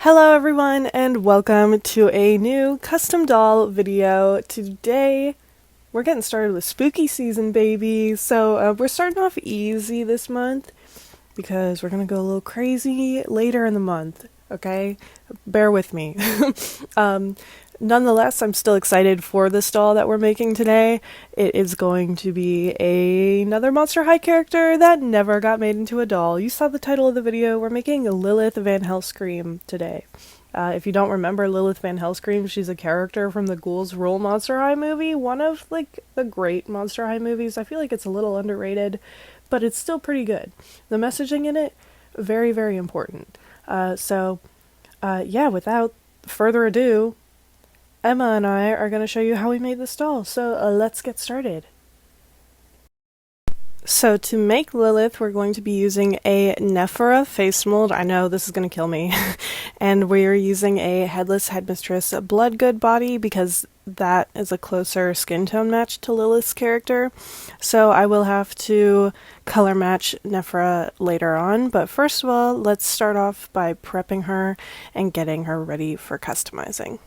Hello everyone and welcome to a new custom doll video. Today we're getting started with spooky season, baby. So we're starting off easy this month because we're gonna go a little crazy later in the month, okay? Bear with me. Nonetheless, I'm still excited for this doll that we're making today. It is going to be another Monster High character that never got made into a doll. You saw the title of the video. We're making Lilith Van Hellscream today. If you don't remember Lilith Van Hellscream, she's a character from the Ghouls Rule Monster High movie. One of, like, the great Monster High movies. I feel like it's a little underrated, but it's still pretty good. The messaging in it, very, very important. Yeah, without further ado, Emma and I are going to show you how we made this doll, so let's get started. So to make Lilith, we're going to be using a Navarre face mold. I know this is going to kill me. And we're using a Headless Headmistress Bloodgood body because that is a closer skin tone match to Lilith's character. So I will have to color match Navarre later on, but first of all, let's start off by prepping her and getting her ready for customizing.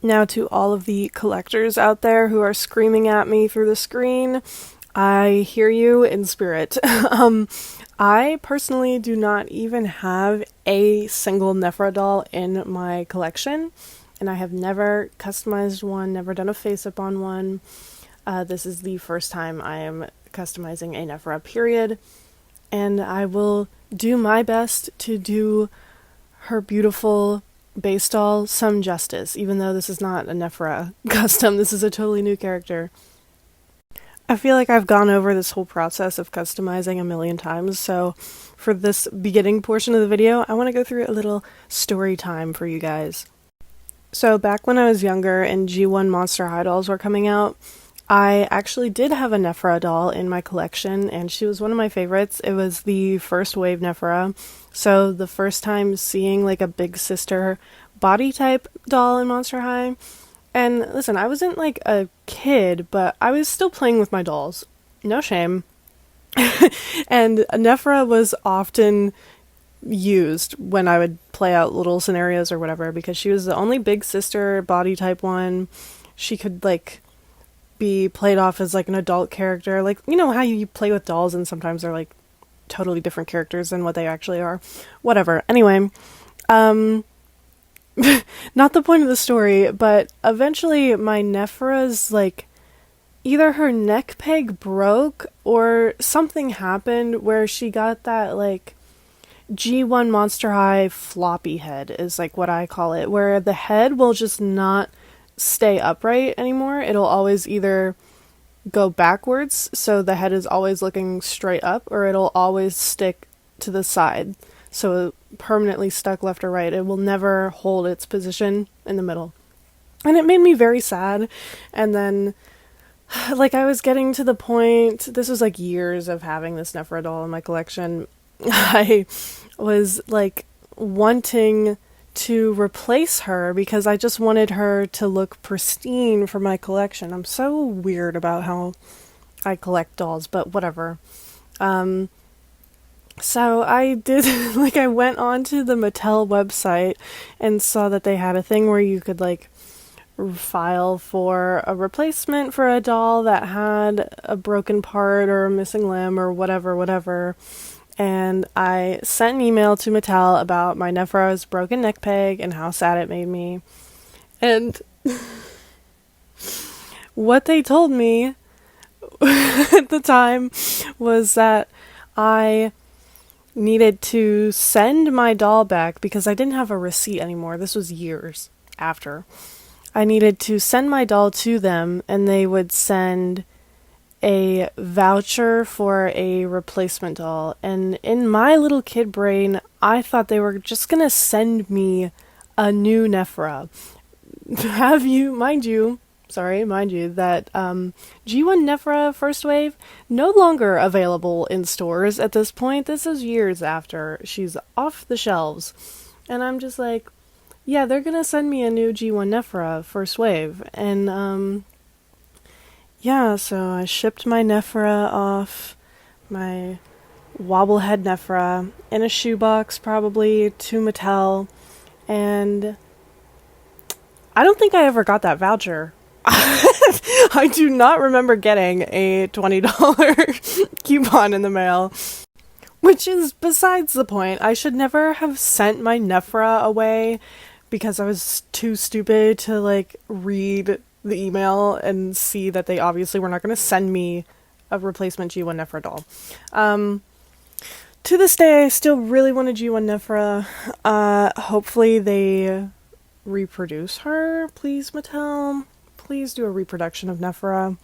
Now, to all of the collectors out there who are screaming at me through the screen, I hear you in spirit. I personally do not even have a single Navarre doll in my collection, and I have never customized one, never done a face-up on one. This is the first time I am customizing a Navarre, period, and I will do my best to do her beautiful base doll some justice, even though this is not a Navarre custom. This is a totally new character. I feel like I've gone over this whole process of customizing a million times, so for this beginning portion of the video, I want to go through a little story time for you guys. So back when I was younger and G1 Monster High dolls were coming out, I actually did have a Navarre doll in my collection, and she was one of my favorites. It was the first wave Navarre, so the first time seeing like a big sister body type doll in Monster High. And listen, I wasn't like a kid, but I was still playing with my dolls. No shame. And Navarre was often used when I would play out little scenarios or whatever, because she was the only big sister body type one. She could like be played off as like an adult character, like, you know how you play with dolls and sometimes they're like totally different characters than what they actually are. Whatever. Anyway, not the point of the story, but eventually my Navarre's, like, either her neck peg broke or something happened where she got that, like, G1 Monster High floppy head is like what I call it, where the head will just not stay upright anymore. It'll always either go backwards, so the head is always looking straight up, or it'll always stick to the side, so permanently stuck left or right. It will never hold its position in the middle. And it made me very sad. And then, like, I was getting to the point, this was like years of having this Navarre doll in my collection, I was like wanting to replace her because I just wanted her to look pristine for my collection. I'm so weird about how I collect dolls, but whatever. So I did, like, I went onto the Mattel website and saw that they had a thing where you could, like, file for a replacement for a doll that had a broken part or a missing limb or whatever. And I sent an email to Mattel about my Navarre's broken neck peg and how sad it made me. And what they told me at the time was that I needed to send my doll back because I didn't have a receipt anymore. This was years after. I needed to send my doll to them, and they would send a voucher for a replacement doll. And in my little kid brain, I thought they were just gonna send me a new Navarre. Mind you, that G1 Navarre First Wave no longer available in stores at this point. This is years after she's off the shelves. And I'm just like, yeah, they're gonna send me a new G1 Navarre First Wave. And yeah, so I shipped my Navarre off, my wobblehead Navarre, in a shoebox probably to Mattel, And I don't think I ever got that voucher. I do not remember getting a $20 coupon in the mail. Which is besides the point. I should never have sent my Navarre away because I was too stupid to, like, read the email and see that they obviously were not going to send me a replacement G1 Navarre doll. To this day, I still really want a G1 Navarre. Hopefully they reproduce her. Please, Mattel. Please do a reproduction of Navarre.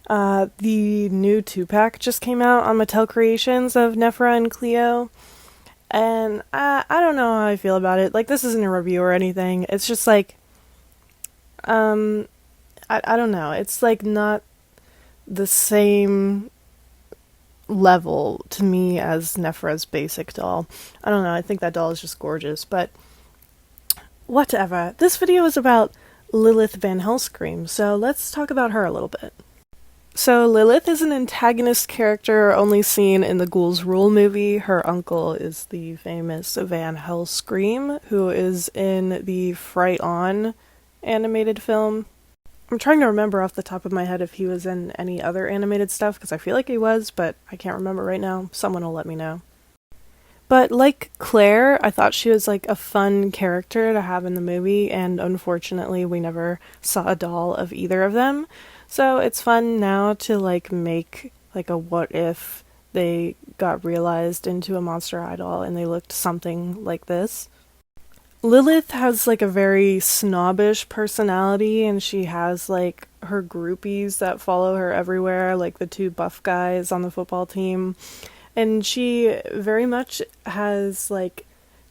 The new 2-pack just came out on Mattel Creations of Navarre and Cleo, and I don't know how I feel about it. Like, this isn't a review or anything. It's just like, I don't know. It's like not the same level to me as Navarre's basic doll. I don't know. I think that doll is just gorgeous, but whatever. This video is about Lilith Van Hellscream, so let's talk about her a little bit. So Lilith is an antagonist character only seen in the Ghouls Rule movie. Her uncle is the famous Van Hellscream, who is in the Fright On animated film. I'm trying to remember off the top of my head if he was in any other animated stuff, because I feel like he was, but I can't remember right now. Someone will let me know. But like Claire, I thought she was like a fun character to have in the movie, and unfortunately we never saw a doll of either of them. So it's fun now to like make like a what if they got realized into a Monster Idol and they looked something like this. Lilith has like a very snobbish personality, and she has like her groupies that follow her everywhere, like the 2 buff guys on the football team. And she very much has like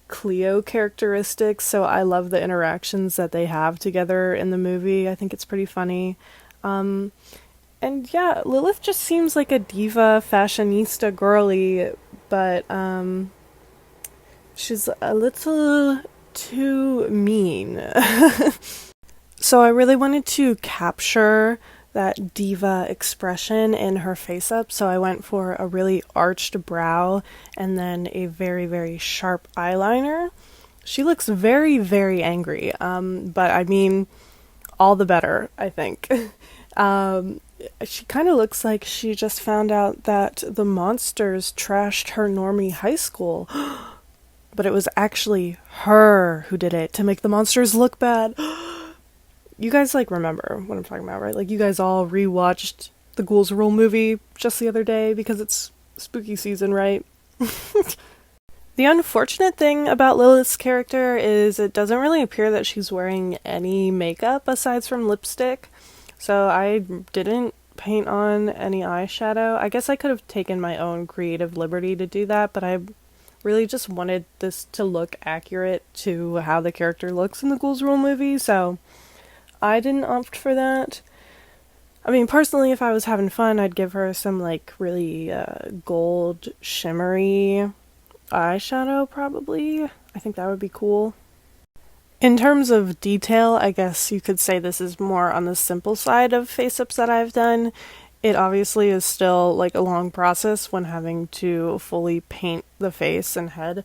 Cleo characteristics, so I love the interactions that they have together in the movie. I think it's pretty funny. And yeah, Lilith just seems like a diva fashionista girly, but she's a little too mean. So I really wanted to capture that diva expression in her face up, so I went for a really arched brow and then a very, very sharp eyeliner. She looks very, very angry, but I mean, all the better, I think. She kind of looks like she just found out that the monsters trashed her normie high school, but it was actually her who did it to make the monsters look bad. You guys, like, remember what I'm talking about, right? Like, you guys all rewatched the Ghouls Rule movie just the other day because it's spooky season, right? The unfortunate thing about Lilith's character is it doesn't really appear that she's wearing any makeup aside from lipstick. So I didn't paint on any eyeshadow. I guess I could have taken my own creative liberty to do that, but I really just wanted this to look accurate to how the character looks in the Ghouls Rule movie, so I didn't opt for that. I mean, personally, if I was having fun, I'd give her some, like, really gold shimmery eyeshadow, probably. I think that would be cool. In terms of detail, I guess you could say this is more on the simple side of face-ups that I've done. It obviously is still, like, a long process when having to fully paint the face and head.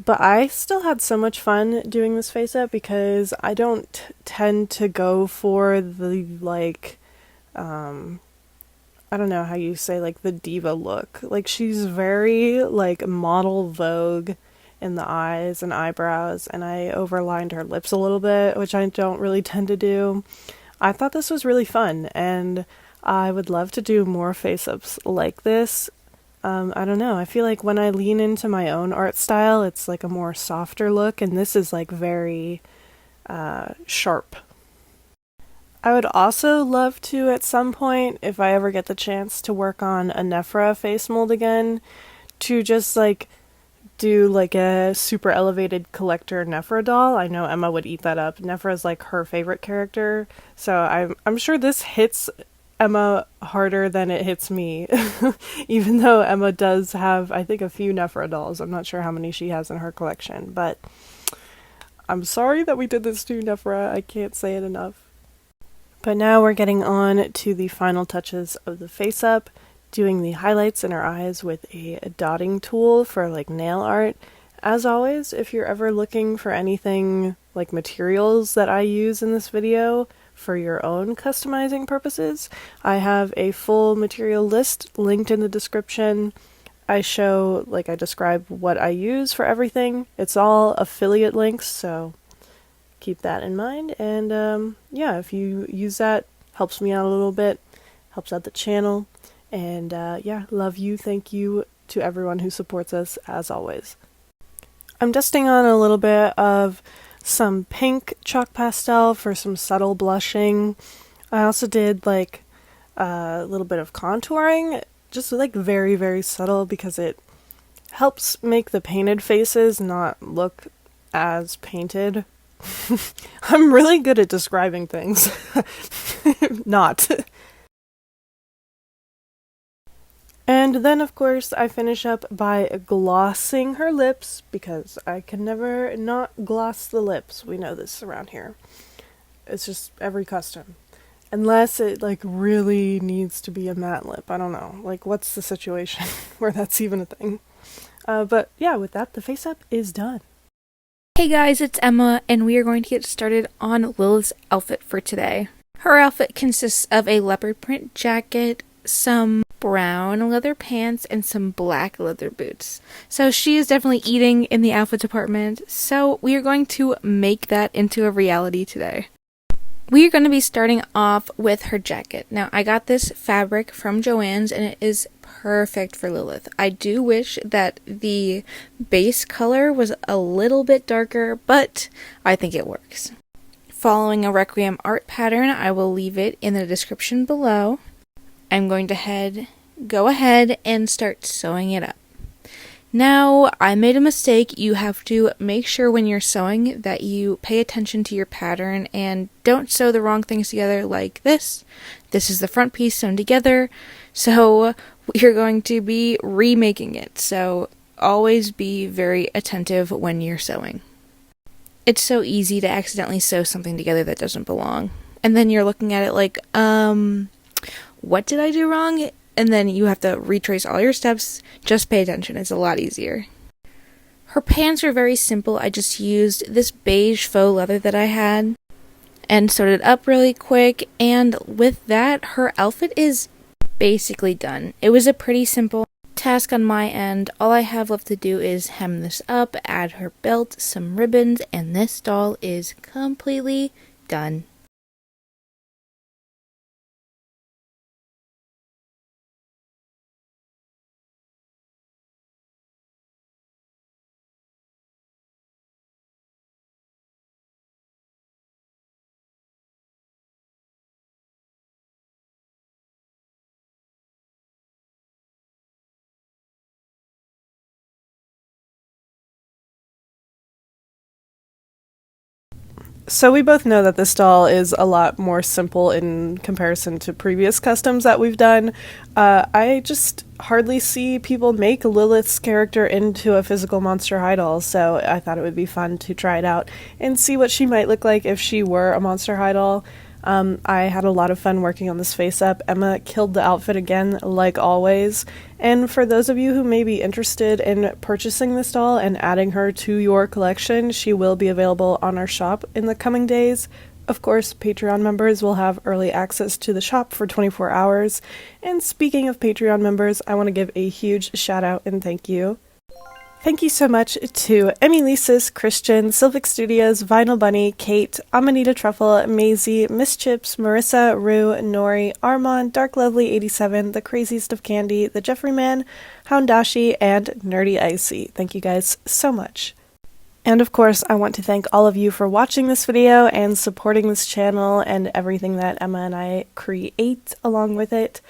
But I still had so much fun doing this face-up because I don't tend to go for the, like, I don't know how you say, like, the diva look. Like, she's very, like, model Vogue in the eyes and eyebrows, and I overlined her lips a little bit, which I don't really tend to do. I thought this was really fun, and I would love to do more face-ups like this. I don't know, I feel like when I lean into my own art style, it's like a more softer look, and this is like very sharp. I would also love to, at some point, if I ever get the chance to work on a Navarre face mold again, to just like do like a super elevated collector Navarre doll. I know Emma would eat that up. Navarre is like her favorite character, so I'm sure this hits Emma harder than it hits me, even though Emma does have, I think, a few Navarre dolls. I'm not sure how many she has in her collection, but I'm sorry that we did this to Navarre. I can't say it enough. But now we're getting on to the final touches of the face-up, doing the highlights in her eyes with a dotting tool for like nail art. As always, if you're ever looking for anything like materials that I use in this video for your own customizing purposes, I have a full material list linked in the description. I describe what I use for everything. It's all affiliate links, so keep that in mind. And yeah, if you use that, helps me out a little bit, helps out the channel. And yeah, love you, thank you to everyone who supports us as always. I'm dusting on a little bit of some pink chalk pastel for some subtle blushing. I also did like a little bit of contouring, just like very, very subtle, because it helps make the painted faces not look as painted. I'm really good at describing things. Not. And then, of course, I finish up by glossing her lips, because I can never not gloss the lips. We know this around here. It's just every custom. Unless it, like, really needs to be a matte lip. I don't know. Like, what's the situation where that's even a thing? But, yeah, with that, the face up is done. Hey guys, it's Emma, and we are going to get started on Lilith's outfit for today. Her outfit consists of a leopard print jacket, some brown leather pants, and some black leather boots. So she is definitely eating in the outfit department, so we are going to make that into a reality today. We are going to be starting off with her jacket. Now, I got this fabric from Joann's, and it is perfect for Lilith. I do wish that the base color was a little bit darker, but I think it works. Following a Requiem art pattern, I will leave it in the description below. I'm going to go ahead and start sewing it up. Now, I made a mistake. You have to make sure when you're sewing that you pay attention to your pattern and don't sew the wrong things together like this. This is the front piece sewn together, so we're going to be remaking it. So always be very attentive when you're sewing. It's so easy to accidentally sew something together that doesn't belong. And then you're looking at it like, what did I do wrong? And then you have to retrace all your steps. Just pay attention. It's a lot easier. Her pants are very simple. I just used this beige faux leather that I had and sewed it up really quick. And with that, her outfit is basically done. It was a pretty simple task on my end. All I have left to do is hem this up, add her belt, some ribbons, and this doll is completely done. So we both know that this doll is a lot more simple in comparison to previous customs that we've done. I just hardly see people make Lilith's character into a physical Monster High doll, so I thought it would be fun to try it out and see what she might look like if she were a Monster High doll. I had a lot of fun working on this face up. Emma killed the outfit again, like always. And for those of you who may be interested in purchasing this doll and adding her to your collection, she will be available on our shop in the coming days. Of course, Patreon members will have early access to the shop for 24 hours. And speaking of Patreon members, I want to give a huge shout out and thank you. Thank you so much to Emilysis, Christian, Sylvic Studios, Vinyl Bunny, Kate, Amanita Truffle, Maisie, Miss Chips, Marissa, Rue, Nori, Armand, Dark Lovely 87, The Craziest of Candy, The Jeffrey Man, Houndashi, and Nerdy Icy. Thank you guys so much. And of course, I want to thank all of you for watching this video and supporting this channel and everything that Emma and I create along with it.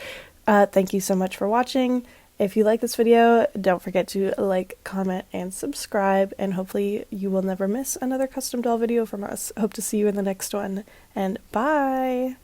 Thank you so much for watching. If you like this video, don't forget to like, comment, and subscribe, and hopefully you will never miss another custom doll video from us. Hope to see you in the next one, and bye!